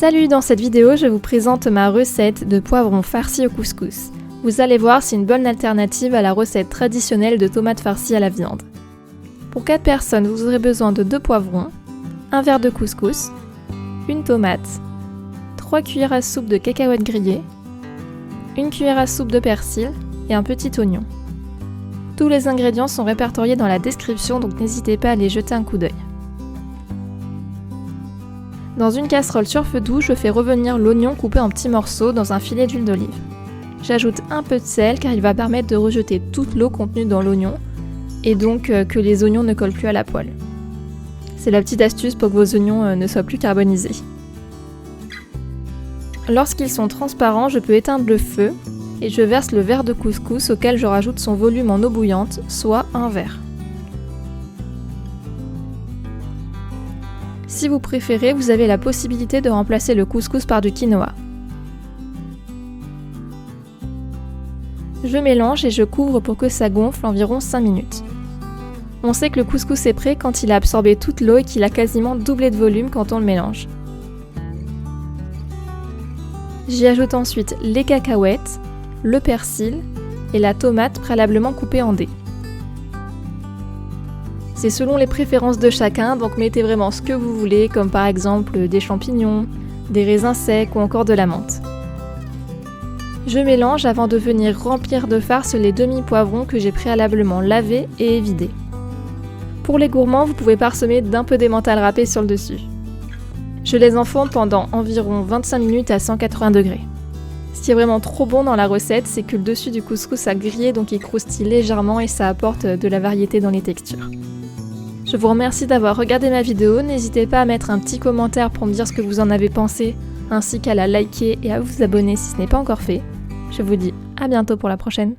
Salut, dans cette vidéo, je vous présente ma recette de poivrons farcis au couscous. Vous allez voir, c'est une bonne alternative à la recette traditionnelle de tomates farcies à la viande. Pour 4 personnes, vous aurez besoin de 2 poivrons, un verre de couscous, une tomate, 3 cuillères à soupe de cacahuètes grillées, une cuillère à soupe de persil et un petit oignon. Tous les ingrédients sont répertoriés dans la description, donc n'hésitez pas à aller jeter un coup d'œil. Dans une casserole sur feu doux, je fais revenir l'oignon coupé en petits morceaux dans un filet d'huile d'olive. J'ajoute un peu de sel car il va permettre de rejeter toute l'eau contenue dans l'oignon et donc que les oignons ne collent plus à la poêle. C'est la petite astuce pour que vos oignons ne soient plus carbonisés. Lorsqu'ils sont transparents, je peux éteindre le feu et je verse le verre de couscous auquel je rajoute son volume en eau bouillante, soit un verre. Si vous préférez, vous avez la possibilité de remplacer le couscous par du quinoa. Je mélange et je couvre pour que ça gonfle environ 5 minutes. On sait que le couscous est prêt quand il a absorbé toute l'eau et qu'il a quasiment doublé de volume quand on le mélange. J'y ajoute ensuite les cacahuètes, le persil et la tomate préalablement coupée en dés. C'est selon les préférences de chacun, donc mettez vraiment ce que vous voulez, comme par exemple des champignons, des raisins secs ou encore de la menthe. Je mélange avant de venir remplir de farce les demi-poivrons que j'ai préalablement lavés et évidés. Pour les gourmands, vous pouvez parsemer d'un peu d'emmental râpé sur le dessus. Je les enfourne pendant environ 25 minutes à 180 degrés. Ce qui est vraiment trop bon dans la recette, c'est que le dessus du couscous a grillé, donc il croustille légèrement et ça apporte de la variété dans les textures. Je vous remercie d'avoir regardé ma vidéo, n'hésitez pas à mettre un petit commentaire pour me dire ce que vous en avez pensé, ainsi qu'à la liker et à vous abonner si ce n'est pas encore fait. Je vous dis à bientôt pour la prochaine.